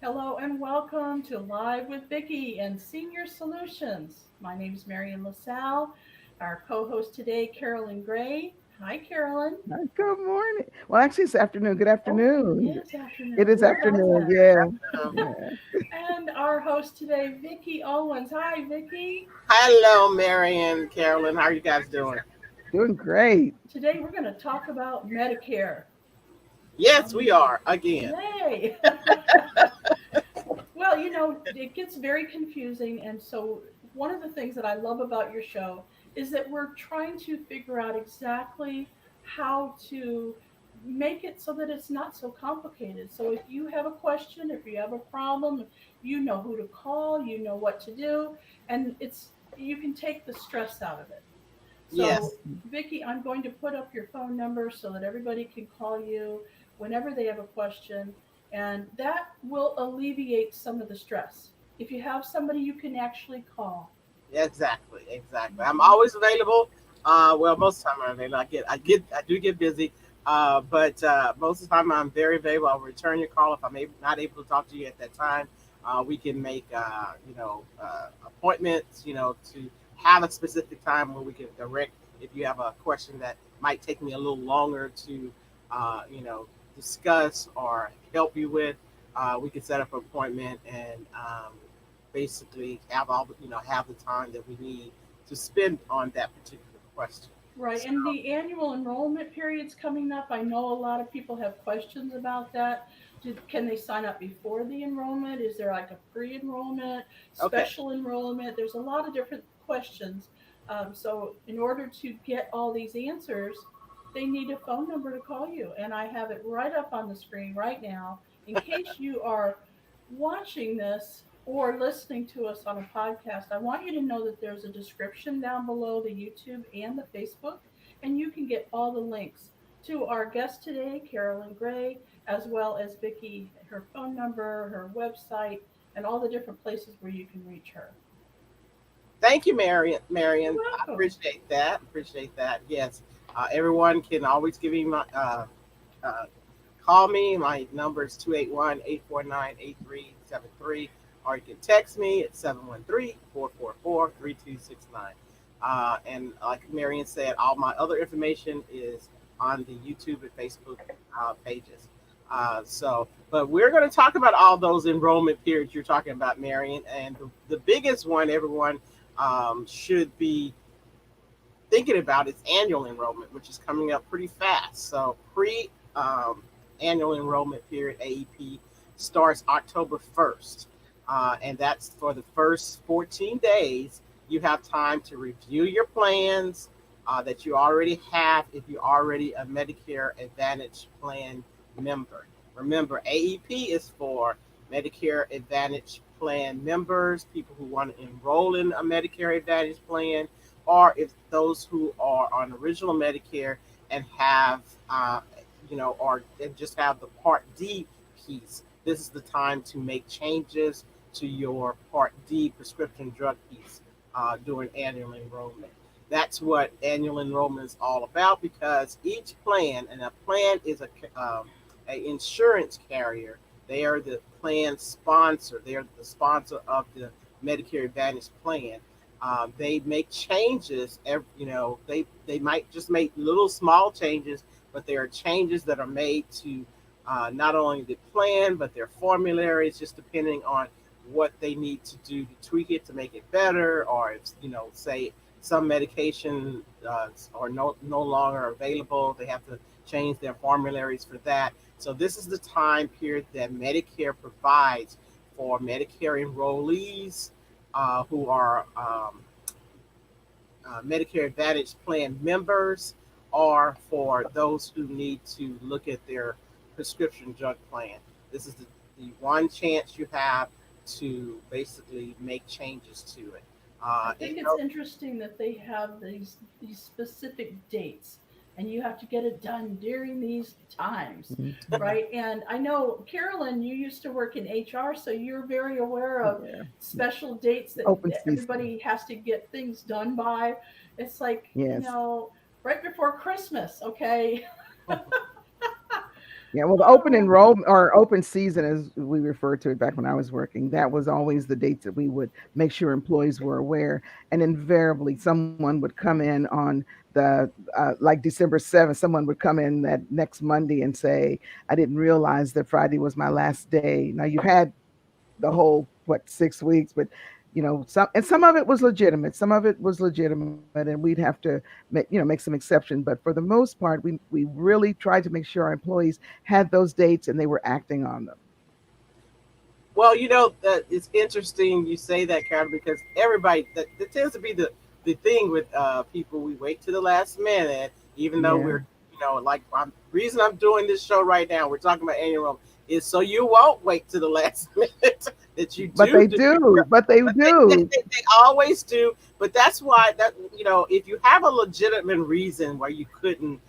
Hello and welcome to Live with Vickie and Senior Solutions. My name is Marion LaSalle. Our co-host today, Carolyn Gray. Hi, Carolyn. Good morning. Well, actually, it's afternoon. Good Oh, it afternoon. is It afternoon. is Where was afternoon. I? Yeah. Um, Yeah. And our host today, Vickie Owens. Hi, Vickie. Hello, Marion, Carolyn. How are you guys doing? Doing great. Today we're going to talk about Medicare. Yes, we Um, are again. Yay! Well, it gets very confusing. And so, one of the things that I love about your show is that we're trying to figure out exactly how to make it so that it's not so complicated. So, if you have a question, if you have a problem, you know who to call, you know what to do, and you can take the stress out of it. So, Yes, Vickie, I'm going to put up your phone number so that everybody can call you whenever they have a question, and that will alleviate some of the stress. If you have somebody you can actually call. exactly. I'm Mhm. always available. Well, most of the time I'm available. I do get busy. But most of the time I'm very available. I'll return your call if not able to talk to you at that time. We can make, appointments, to have a specific time where we can direct if you have a question that might take me a little longer to, uh, you know, discuss or help you with. We can set up an appointment and basically have the time that we need to spend on that particular question. Right, So, and the annual enrollment period's coming up. I know a lot of people have questions about that. Can they sign up before the enrollment? Is there like a pre-enrollment, okay. special enrollment? There's a lot of different questions. So in order to get all these answers, they need a phone number to call you, and I have it right up on the screen right now. In case you are watching this or listening to us on a podcast, I want you to know that there's a description down below the YouTube and the Facebook, and you can get all the links to our guest today, Carolyn Gray, as well as Vickie, her phone number, her website, and all the different places where you can reach her. Thank you, Marion. You're Marion, I welcome. appreciate that. Appreciate that. Yes, everyone can always give me my uh, call me. My number is 281-849-8373, or you can text me at 713-444-3269. And like Marion said, all my other information is on the YouTube and Facebook pages. But we're going to talk about all those enrollment periods you're talking about, Marion. And the biggest one everyone should be thinking about is annual enrollment, which is coming up pretty fast. So pre annual enrollment period AEP starts October 1st, and that's for the first 14 days. You have time to review your plans that you already have if you're already a Medicare Advantage plan member. Remember, AEP is for Medicare Advantage plan members, people who want to enroll in a Medicare Advantage plan, or if those who are on original Medicare and have, or and just have the Part D piece. This is the time to make changes to your Part D prescription drug piece during annual enrollment. That's what annual enrollment is all about, because each plan, and a plan is a insurance carrier. They are the plan sponsor. They are the sponsor of the Medicare Advantage plan. They make changes. They might just make little small changes, but there are changes that are made to not only the plan but their formularies, just depending on what they need to do to tweak it to make it better, or if say some medication are no longer available, they have to change their formularies for that. So this is the time period that Medicare provides for Medicare enrollees who are Medicare Advantage plan members, or for those who need to look at their prescription drug plan. This is the one chance you have to basically make changes to it. I And, think it's interesting that they have these specific dates, and you have to get it done during these times, Mhm. right? And I know, Carolyn, you used to work in HR, so you're very aware of Yeah. special dates Open that season. everybody has to get things done by. It's like, Yes. right before Christmas, okay? Yeah, well, the open enrollment or open season, as we referred to it back when I was working, that was always the dates that we would make sure employees were aware. And invariably, someone would come in on the like December 7th. Someone would come in that next Monday and say, "I didn't realize that Friday was my last day." Now you've had the whole what 6 weeks, but some of it was legitimate. Some of it was legitimate, and we'd have to make some exceptions. But for the most part, we really tried to make sure our employees had those dates and they were acting on them. Well, that it's interesting you say that, Carol, because everybody that tends to be the thing with people. We wait to the last minute, even though Yeah, we're like reason I'm doing this show right now. We're talking about annual enrollment is so you won't wait to the last minute that you but do they do. do. But they But do. they always do. But that's why if you have a legitimate reason why you couldn't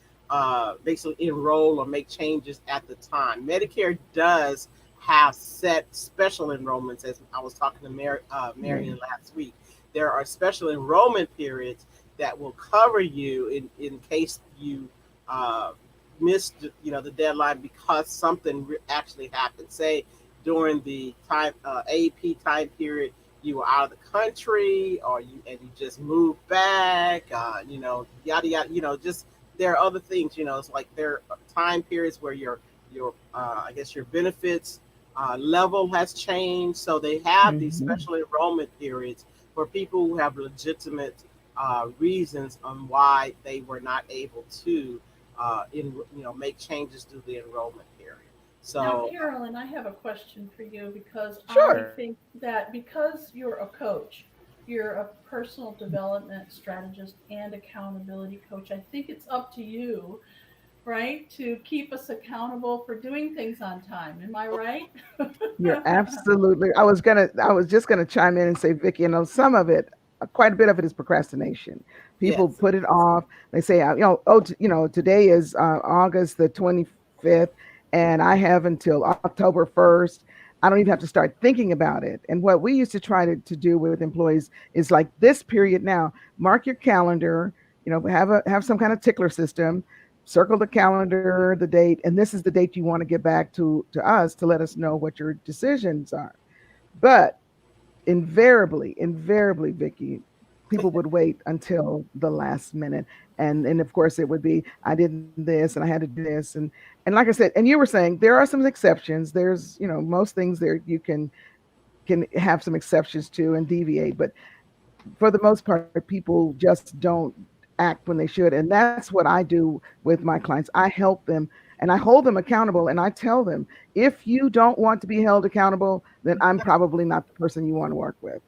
basically enroll or make changes at the time, Medicare does have set special enrollments. As I was talking to Yeah. Marion last week, there are special enrollment periods that will cover you in case you uh, missed the deadline because something actually happened. Say during the time AP time period, you were out of the country, or you just moved back, yada yada. Just there are other things. It's like there are time periods where your I guess your benefits level has changed, so they have these Hmm. special enrollment periods for people who have legitimate reasons on why they were not able to make changes to the enrollment period. Now, So Carolyn, I have a question for you because I Sure. think that because you're a coach, you're a personal development strategist and accountability coach, I think it's up to you, right, to keep us accountable for doing things on time. Am I right? You're absolutely. I was just gonna chime in and say, Vicky, some of it, quite a bit of it is procrastination. People yes. put it off. They say, oh, today is August the 25th, and I have until October 1st. I don't even have to start thinking about it. And what we used to try to do with employees is like this period now. Mark your calendar. Have some kind of tickler system. Circle the calendar, the date, and this is the date you want to get back to us to let us know what your decisions are. But invariably, Vicky, people would wait until the last minute, and of course it would be I did this and I had to do this, and like I said, and you were saying there are some exceptions. There's most things there you can have some exceptions to and deviate, but for the most part, people just don't act when they should. And that's what I do with my clients. I help them and I hold them accountable and I tell them, if you don't want to be held accountable, then I'm probably not the person you want to work with.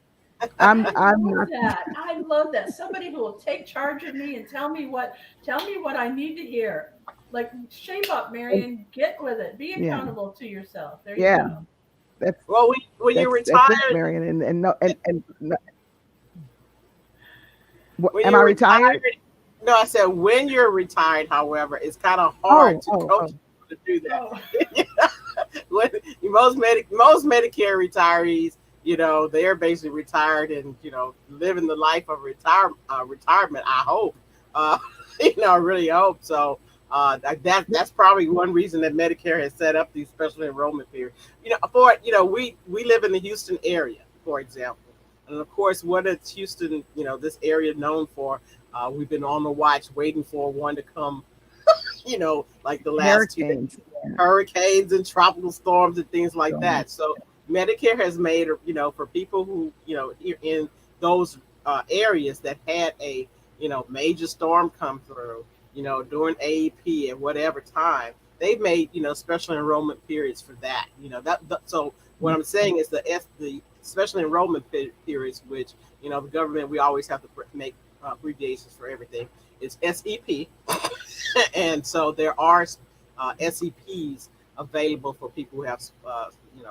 I'm Love not. that. I love that. Somebody who will take charge of me and tell me what I need to hear. Like shape up, Marion. Get with it. Be Yeah, accountable to yourself. There you yeah. go. That's Well, when you that's it, retired, Marion. And no, and no, when am I you're retired? retired, no, I said when you're retired. However, it's kind of hard Oh, to oh, coach oh. people to do that. Oh, When most Medicare retirees, they're basically retired and living the life of retirement. I hope, uh, I really hope so. That's probably one reason that Medicare has set up these special enrollment periods. We live in the Houston area, for example, and of course, what is Houston? This area known for. We've been on the watch, waiting for one to come. Like the last 2 days, Hurricanes. Yeah. hurricanes and tropical storms and things like So, that. So Medicare has made, for people who, in those areas that had a, major storm come through, during AEP at whatever time, they've made, special enrollment periods for that. So what I'm saying is the special enrollment periods, which, the government, we always have to make abbreviations for everything. It's SEP. And so there are SEPs available for people who have, and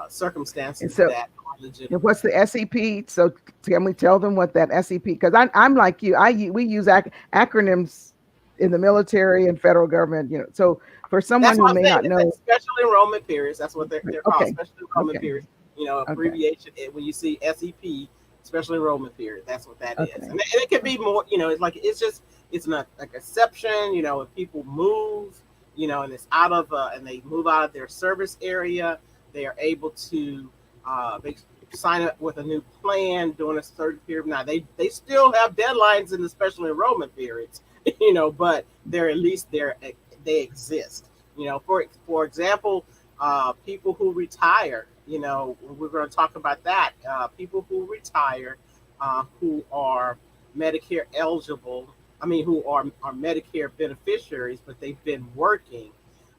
circumstances so that are and legitimate. what's the SEP? So can we tell them what that SEP? Because I'm like you. We use acronyms in the military and federal government. So for someone That's who what I'm may saying. not It's a know, special enrollment periods. That's what they're called, okay, special enrollment okay, periods. okay, Abbreviation. When you see SEP, special enrollment period, that's what that is. okay, And it can be more. It's like it's just it's not like exception. If people move, and it's out of, and they move out of their service area, they are able to they sign up with a new plan during a certain period. Now they still have deadlines in the special enrollment periods, but they're at least they exist. For example, people who retire. We're going to talk about that. People who retire, who are Medicare eligible. I mean, who are Medicare beneficiaries, but they've been working,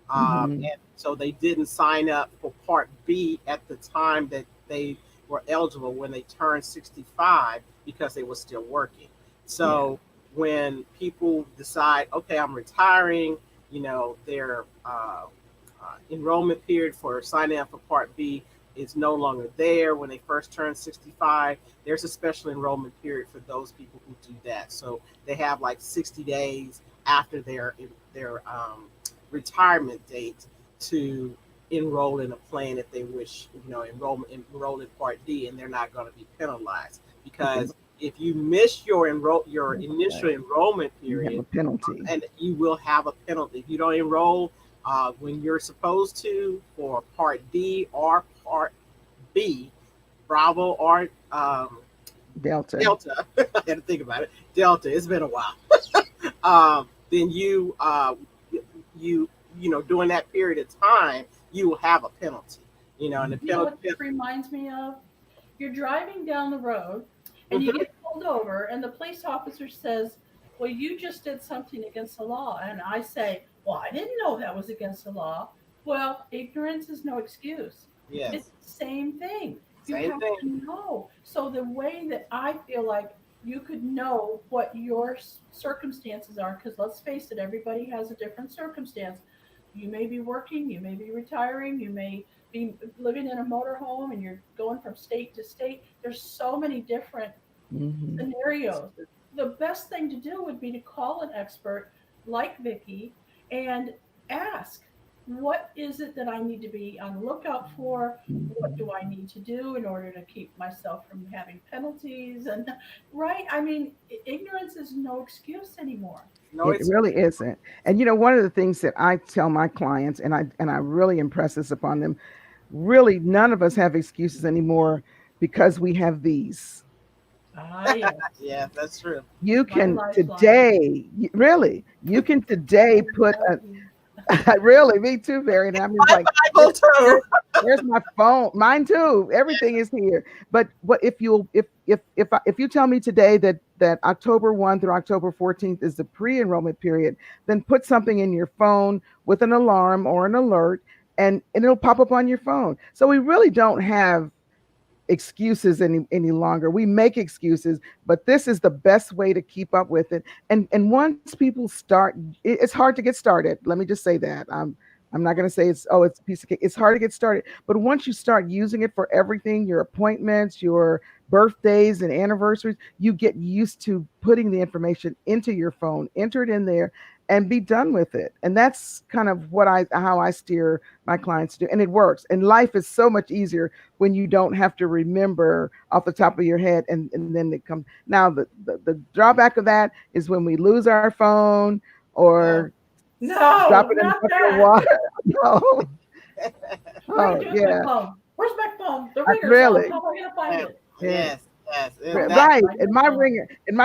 and so they didn't sign up for Part B at the time that they were eligible when they turned 65 because they were still working. So when people decide, okay, I'm retiring, their enrollment period for signing up for Part B is no longer there. When they first turn 65, there's a special enrollment period for those people who do that. So they have like 60 days after their retirement date to enroll in a plan if they wish, enroll in Part D, and they're not going to be penalized, because if you miss your initial enrollment period, you have a penalty, and you will have a penalty if you don't enroll when you're supposed to for Part D or Part B, Bravo or Delta. I had to think about it. Delta. It's been a while. Then you during that period of time, you will have a penalty. And the penalty. What this reminds me of? You're driving down the road and you get pulled over, and the police officer says, "Well, you just did something against the law." And I say, "Well, I didn't know that was against the law." Well, ignorance is no excuse. Yes. It's the same thing. Same have thing. to know. So the way that I feel like you could know what your circumstances are, because let's face it, everybody has a different circumstance. You may be working, you may be retiring, you may be living in a motorhome, and you're going from state to state. There's so many different scenarios. The best thing to do would be to call an expert like Vickie and ask, what is it that I need to be on the lookout for? What do I need to do in order to keep myself from having penalties? And right, I mean, ignorance is no excuse anymore. No, It really isn't. And one of the things that I tell my clients, and I really impress this upon them, really none of us have excuses anymore, because we have these. Yes. Yeah, that's true. You can today, really, you can today put a really, me too, Barry. And I'm just like, there's my phone, mine too. Everything is here. But what if you tell me today that October 1 through October 14th is the pre-enrollment period, then put something in your phone with an alarm or an alert, and it'll pop up on your phone. So we really don't have excuses any longer. We make excuses, but this is the best way to keep up with it. And once people start, it's hard to get started. Let me just say that. I'm not going to say it's a piece of cake. It's hard to get started, but once you start using it for everything, your appointments, your birthdays and anniversaries, you get used to putting the information into your phone, enter it in there, and be done with it. And that's kind of how I steer my clients to do. And it works. And life is so much easier when you don't have to remember off the top of your head. And then it comes. Now, the drawback of that is when we lose our phone or drop it in a bucket of water. No. Yeah. Where's my phone? The ringer's really. How am I going to find it? Yes. Right. And my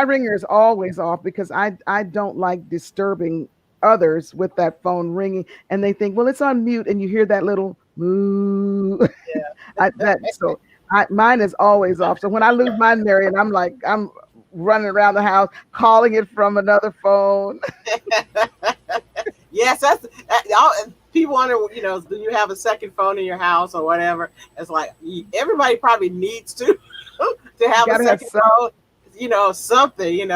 ringer is always off, because I don't like disturbing others with that phone ringing, and they think, well, it's on mute, and you hear that little moo. Mine is always off. So when I lose mine, Marion, I'm running around the house calling it from another phone. Yes, people wonder, do you have a second phone in your house or whatever? It's like everybody probably needs to have a second phone, something.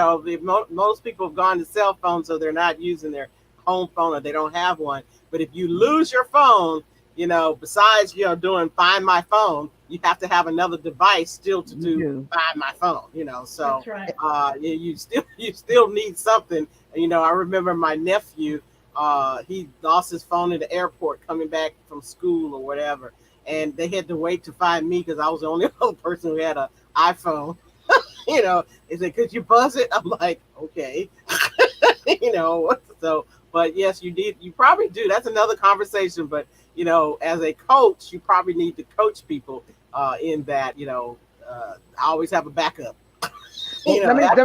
Most people have gone to cell phones, so they're not using their home phone, or they don't have one. But if you lose your phone, besides doing Find My Phone, you have to have another device still to do Find My Phone. So that's right. you still need something. I remember my nephew. He lost his phone in the airport coming back from school or whatever, and they had to wait to find me because I was the only other person who had an iPhone. They said, "Could you buzz it?" I'm like, "Okay." you know. So, but yes, you probably do. That's another conversation. But as a coach, you probably need to coach people in that. I always have a backup. Well, you know, that,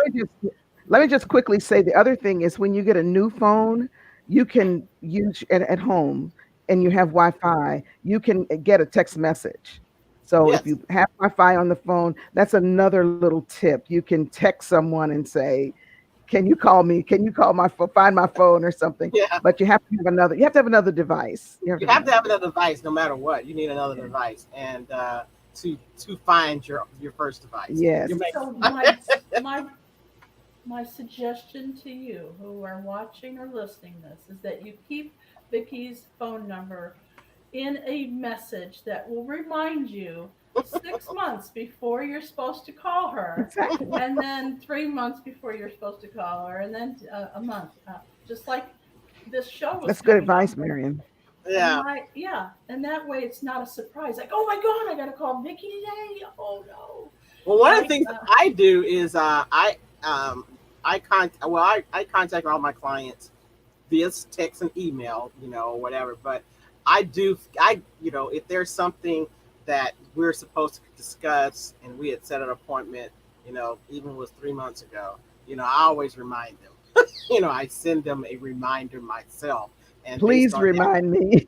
let me just quickly say the other thing is when you get a new phone, you can use at home and you have Wi-Fi, you can get a text message. So if yes, you have Wi-Fi on the phone, that's another little tip. You can text someone and say, "Can you call me? Can you call my phone, find my phone or something?" yeah. But you have to have another device. You have You to have have to another have device. another device, no matter what. You need another Yeah. device, and to find your first device. Yes. You may, So my suggestion to you who are watching or listening this is that you keep Vickie's phone number in a message that will remind you 6 months before you're supposed to call her, Exactly. and then 3 months before you're supposed to call her, and then a month, just like this show was That's good coming up. advice, Marion. yeah. Yeah, and that way it's not a surprise. Like, oh my God, I got to call Vickie today. Oh no, Well, one of the right? things that I do is um I contact all my clients via text and email, or whatever. But if there's something that we're supposed to discuss and we had set an appointment, even was 3 months ago, I always remind them. I send them a reminder myself, and based Please on that, remind me.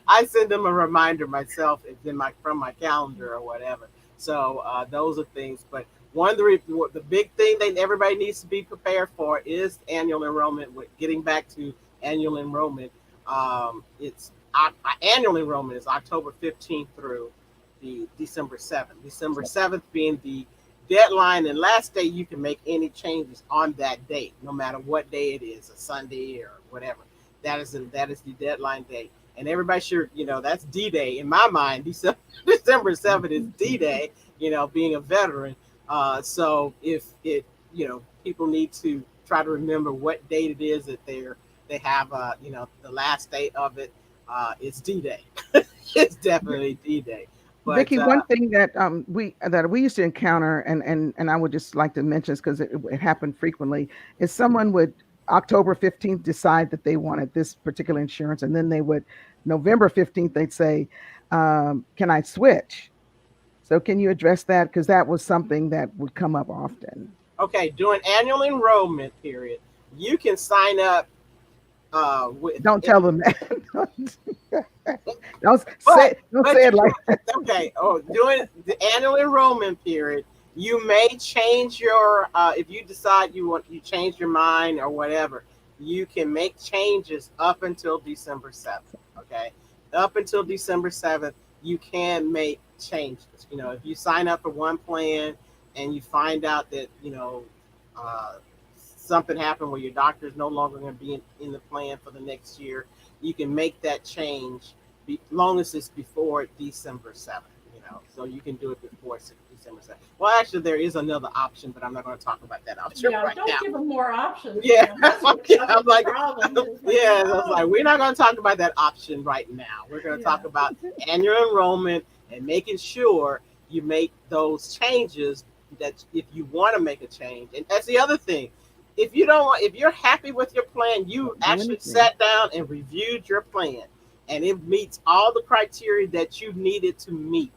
I send them a reminder myself in from my calendar or whatever. So those are things. But one of the big thing that everybody needs to be prepared for is annual enrollment. Getting back to annual enrollment, it's annual enrollment is October 15th through the December 7th. December 7th being the deadline and last day you can make any changes on that date, no matter what day it is, a Sunday or whatever. That is the deadline date. And everybody should, that's D-Day. In my mind, December 7th is D-Day, being a veteran. So if people need to try to remember what date it is that they have, the last day of it, it's D-Day. It's definitely D-Day. But Vickie, one thing that we used to encounter, and I would just like to mention this because it happened frequently, is someone would October 15th decide that they wanted this particular insurance, and then they would November 15th they'd say, "Can I switch?" So can you address that? Because that was something that would come up often. okay, during annual enrollment period, you can sign up with Don't tell them that. don't but don't but say you it like can, okay. Oh, during the annual enrollment period, you may change your if you decide you change your mind or whatever, you can make changes up until December 7th. Okay, up until December 7th, you can make changes. If you sign up for one plan and you find out that uh, something happened where your doctor is no longer going to be in the plan for the next year, you can make that change long as it's before December 7th. So you can do it before December 7th. Well, actually, there is another option, but I'm not going to talk about that option Yeah, right don't now. give them more options. Yeah, That's what I'm causes the like, problem. It's like, yeah, I was like, no. we're not going to talk about that option right now. We're going to talk Yeah. about annual enrollment and making sure you make those changes that if you want to make a change. And that's the other thing. If you're happy with your plan, you don't do actually anything. sat down and reviewed your plan and it meets all the criteria that you needed to meet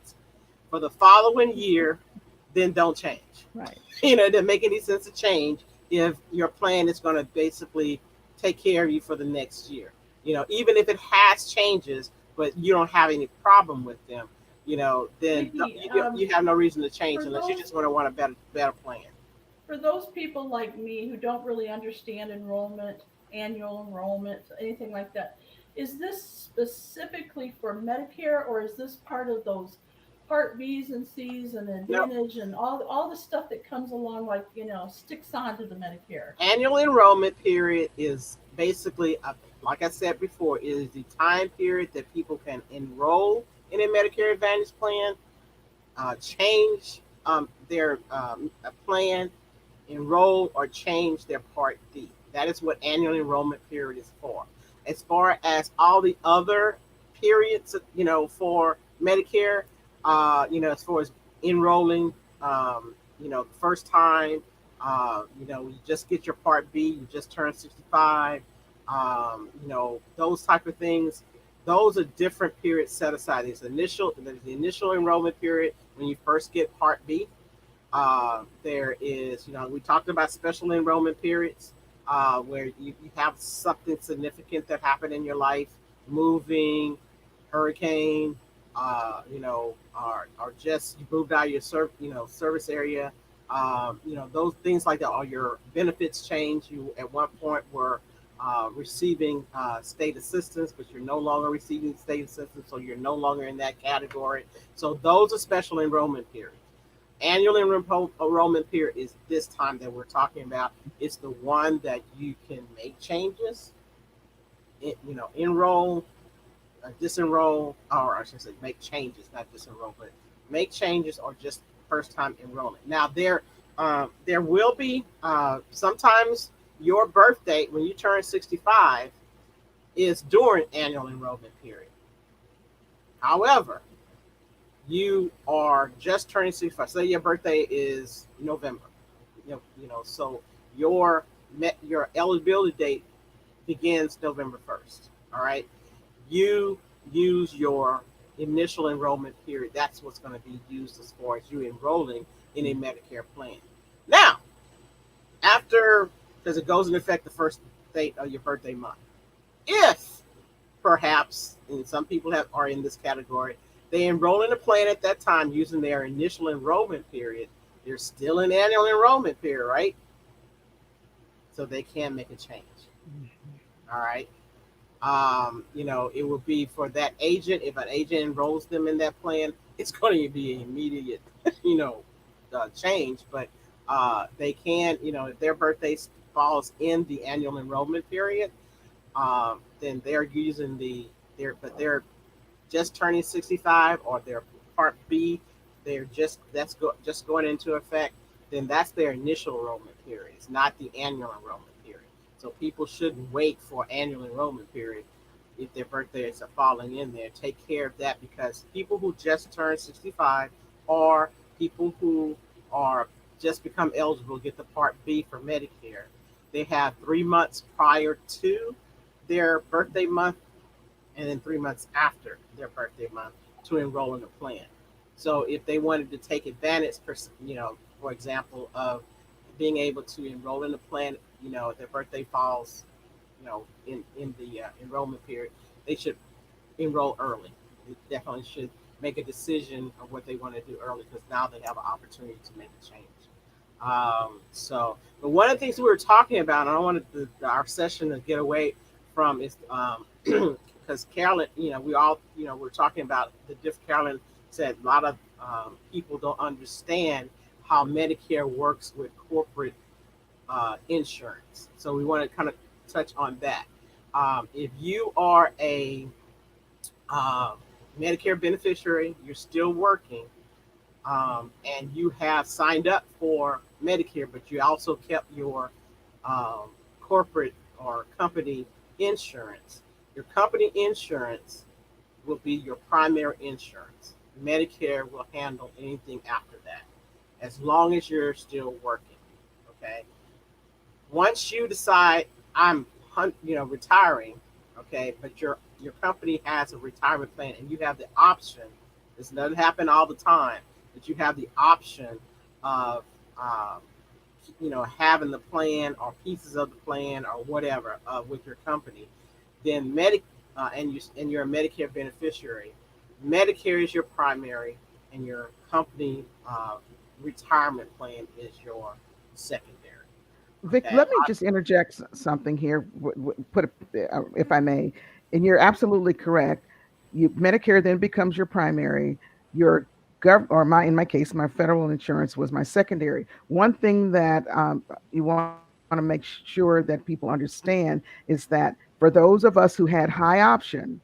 for the following year, then don't change. Right. It doesn't make any sense to change if your plan is going to basically take care of you for the next year. Even if it has changes, but you don't have any problem with them, then Vickie, you have no reason to change for unless you those just want to want a better plan. for those people like me who don't really understand enrollment, annual enrollment, anything like that, is this specifically for Medicare, or is this part of those Part B's and C's and No, Advantage and all the stuff that comes along, like sticks on to the Medicare? annual enrollment period is basically, like I said before, is the time period that people can enroll in a Medicare Advantage plan, change their plan, enroll or change their Part D. That is what annual enrollment period is for. As far as all the other periods, for Medicare, as far as enrolling, first time, You just get your Part B, you just turned 65, those type of things. Those are different periods set aside. There's the initial enrollment period when you first get Part B. There is, we talked about special enrollment periods where you have something significant that happened in your life, moving, hurricane, or just you moved out of your service area. Those things like that, or your benefits change. You at one point were receiving state assistance, but you're no longer receiving state assistance, so you're no longer in that category. So those are special enrollment periods. Annual enrollment period is this time that we're talking about. It's the one that you can make changes, enroll, disenroll, or I should say make changes, not disenroll, but make changes or just first time enrollment. Now there will be sometimes your birthday when you turn 65 is during annual enrollment period. However, you are just turning 65. Say your birthday is November. So your eligibility date begins November 1st. All right. You use your initial enrollment period. That's what's going to be used as far as you enrolling in a Medicare plan. Now, after, because it goes in effect the first date of your birthday month. If perhaps, and some people are in this category, they enroll in a plan at that time using their initial enrollment period, they're still in annual enrollment period, right? So they can make a change. All right. It will be for that agent. If an agent enrolls them in that plan, it's going to be an immediate, change. But they can, if their birthday falls in the annual enrollment period, then they're using they're just turning 65 or their Part B, just going into effect. Then that's their initial enrollment period. It's not the annual enrollment period. So people shouldn't wait for annual enrollment period if their birthdays are falling in there. Take care of that, because people who just turned 65 or people who are just become eligible get the Part B for Medicare. They have 3 months prior to their birthday month and then 3 months after their birthday month to enroll in the plan. So if they wanted to take advantage, for example, of being able to enroll in the plan, if their birthday falls, in the enrollment period, they should enroll early. They definitely should make a decision of what they want to do early, because now they have an opportunity to make a change. But one of the things we were talking about, and I don't want our session to get away from, is because Carolyn, we all, we're talking about the different. Carolyn said a lot of people don't understand how Medicare works with corporate insurance. So we want to kind of touch on that. If you are a Medicare beneficiary, you're still working, and you have signed up for Medicare, but you also kept your corporate or company insurance. Your company insurance will be your primary insurance. Medicare will handle anything after that, as long as you're still working. Okay. Once you decide I'm, retiring, okay, but your company has a retirement plan and you have the option. This doesn't happen all the time, but you have the option of, having the plan or pieces of the plan or whatever with your company. Then and you're a Medicare beneficiary. Medicare is your primary, and your company retirement plan is your secondary. Vic, Okay. let me just interject something here, if I may. And you're absolutely correct. Medicare then becomes your primary. Your in my case, my federal insurance was my secondary. One thing that you want to make sure that people understand is that for those of us who had high option,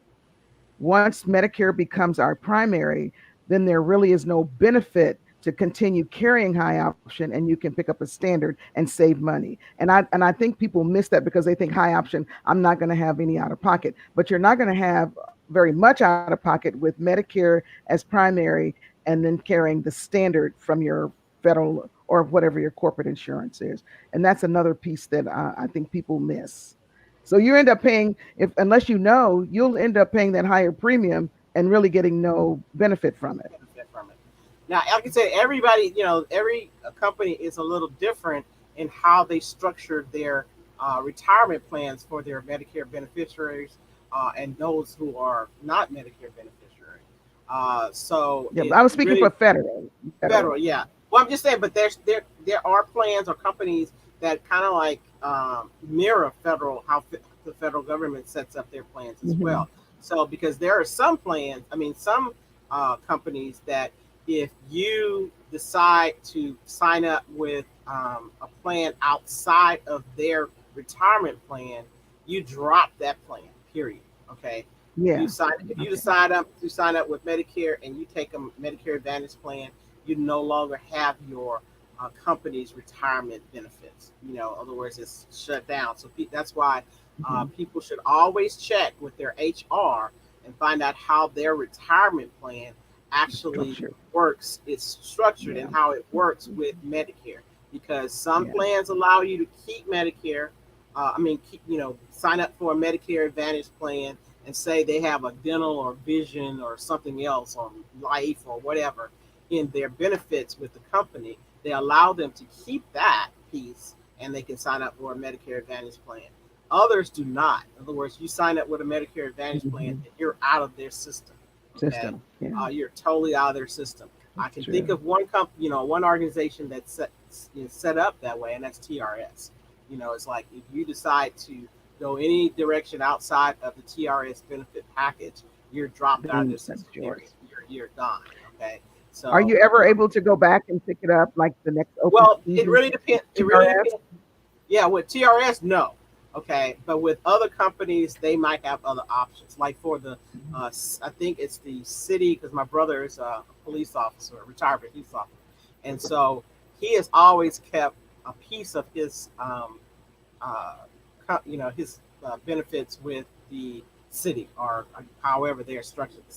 once Medicare becomes our primary, then there really is no benefit to continue carrying high option, and you can pick up a standard and save money. And I think people miss that because they think high option, I'm not going to have any out of pocket, but you're not going to have very much out of pocket with Medicare as primary and then carrying the standard from your federal or whatever your corporate insurance is. And that's another piece that I think people miss. So you end up paying, if unless you know, you'll end up paying that higher premium and really getting no benefit from it. benefit from it. Now, like I said, everybody, every company is a little different in how they structure their retirement plans for their Medicare beneficiaries and those who are not Medicare beneficiaries. So Yeah, it I was speaking really for federal. federal, yeah. Well, I'm just saying, but there are plans or companies that kind of like mirror federal how the federal government sets up their plans as Hmm. well. So because there are some plans, I mean, some companies that if you decide to sign up with a plan outside of their retirement plan, you drop that plan. Period. Okay. Yeah. If you Okay. decide to sign up with Medicare and you take a Medicare Advantage plan, you no longer have your company's retirement benefits. In other words, it's shut down. So that's why Hmm. people should always check with their HR and find out how their retirement plan actually Structure. works. It's structured Yeah. and how it works with Medicare. Because some Yeah. plans allow you to keep Medicare. Sign up for a Medicare Advantage plan and say they have a dental or vision or something else or life or whatever in their benefits with the company, they allow them to keep that piece and they can sign up for a Medicare Advantage plan. Others do not. In other words, you sign up with a Medicare Advantage plan Hmm. and you're out of their system. Okay, System. Yeah. you're totally out of their system. I That's can think true. of one company, one organization that's set up that way, and that's TRS. It's like if you decide to go any direction outside of the TRS benefit package, you're dropped out of Then this that's system. Period. yours. You're gone. Okay. Are So, you ever able to go back and pick it up like the next open well, it season really depends. It really TRS? depends. Yeah, with TRS, no. Okay, but with other companies, they might have other options. Like for the, I think it's the city because my brother is a police officer, a retired police officer, and so he has always kept a piece of his uh, his benefits with the city or however they're structured, the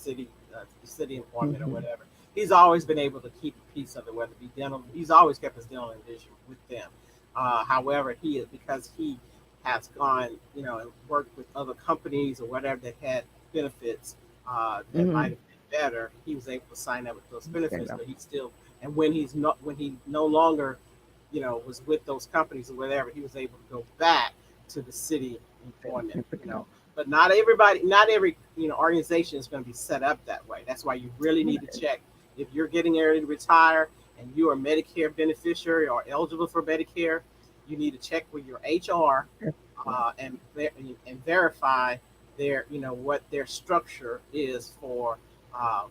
city employment or Hmm. whatever. He's always been able to keep a piece of it, whether it be dental. He's always kept his dental and vision with them. However, he is because he has gone, and worked with other companies or whatever that had benefits that might Hmm. have been better. He was able to sign up with those Okay. benefits, Now. but he still, and when he no longer was with those companies or whatever, he was able to go back to the city employment, And pick it up. But not everybody, not every, organization is going to be set up that way. That's why you really need to check if you're getting ready to retire and you are a Medicare beneficiary or eligible for Medicare. You need to check with your HR and verify what their structure is um,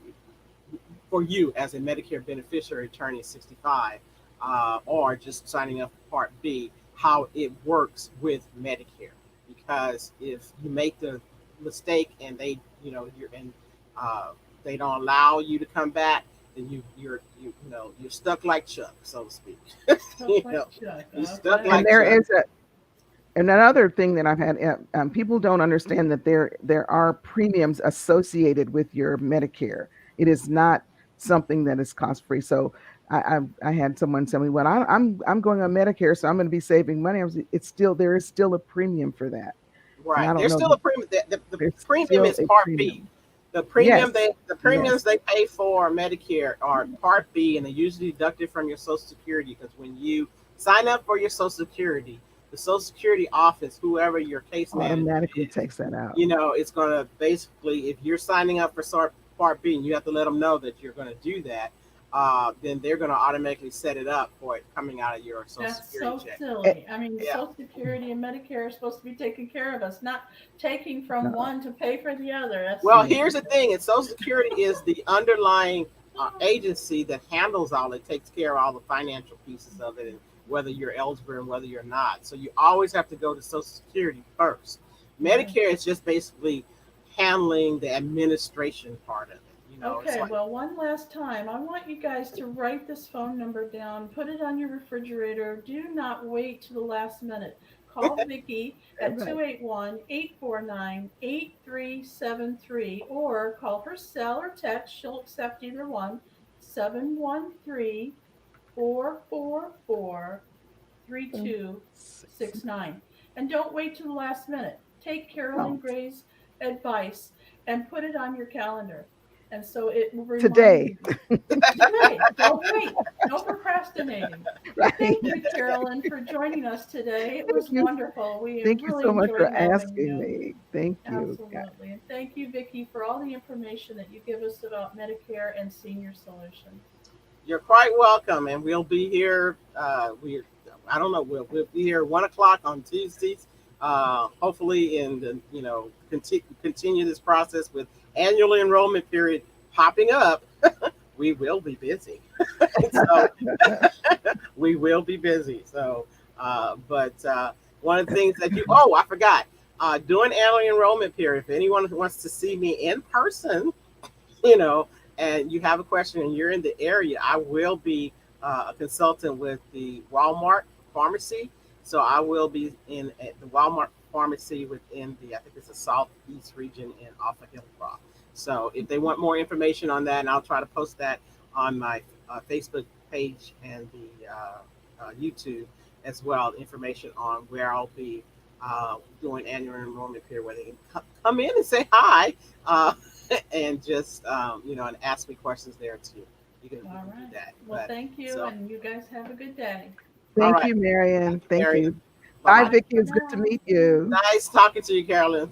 for you as a Medicare beneficiary turning 65 or just signing up for Part B, how it works with Medicare. Because if you make the mistake and uh, they don't allow you to come back, then you're stuck like Chuck, so to speak. Stuff you like know, Chuck. you're stuck And like Okay. there Chuck. is a and another thing that I've had, people don't understand that there are premiums associated with your Medicare. It is not something that is cost free. So I had someone tell me, "Well, I'm going on Medicare, so I'm going to be saving money." I was, it's still there is still a premium for that, and Right. I don't There's know still that a premium. The there's premium still is a Part B. premium. The Yes, premiums yes. they pay for Medicare are Part B, and they're usually deducted from your Social Security because when you sign up for your Social Security, the Social Security office, whoever your case manager Automatically is, takes that out. it's going to basically, if you're signing up for Part B, and you have to let them know that you're going to do that, then they're going to automatically set it up for it coming out of your Social That's Security so check. Eh, silly. I mean, Yeah. Social Security and Medicare are supposed to be taking care of us, not taking from no, one to pay for the other. That's Well, yeah. here's the thing: is Social Security is the underlying agency that handles all. It takes care of all the financial pieces of it, and whether you're eligible and whether you're not. So you always have to go to Social Security first. right. Medicare is just basically handling the administration part of it. It's Okay, like well, one last time, I want you guys to write this phone number down, put it on your refrigerator. Do not wait to the last minute. Call Vickie at Right. 281-849-8373 or call her cell or text. She'll accept either one. 713 444-3269. And don't wait till the last minute. Take Carolyn Gray's advice and put it on your calendar. And so it will remind Today. you. Today. Don't wait. No procrastinating. Right. Thank you, Carolyn, for joining us today. It was wonderful. We Thank you really so much enjoyed for having asking you. me. Thank you. Absolutely. And thank you, Vickie, for all the information that you give us about Medicare and senior solutions. You're quite welcome, and we'll be here. I don't know. We'll be here 1 o'clock on Tuesdays. Hopefully, in the continue this process with annual enrollment period popping up. We will be busy. So we will be busy. So, but one of the things that I forgot. During annual enrollment period, if anyone wants to see me in person, and you have a question and you're in the area, I will be a consultant with the Walmart pharmacy. So I will be at the Walmart pharmacy within I think it's the Southeast region off of Hillcroft. So if they want more information on that, and I'll try to post that on my Facebook page and the YouTube as well, information on where I'll be doing annual enrollment period, where they can come in and say hi. And just and ask me questions there too. You can do that. Well, thank you, and you guys have a good day. Thank you, Marion. Thank you. Bye, Vickie. It's good to meet you. Nice talking to you, Carolyn.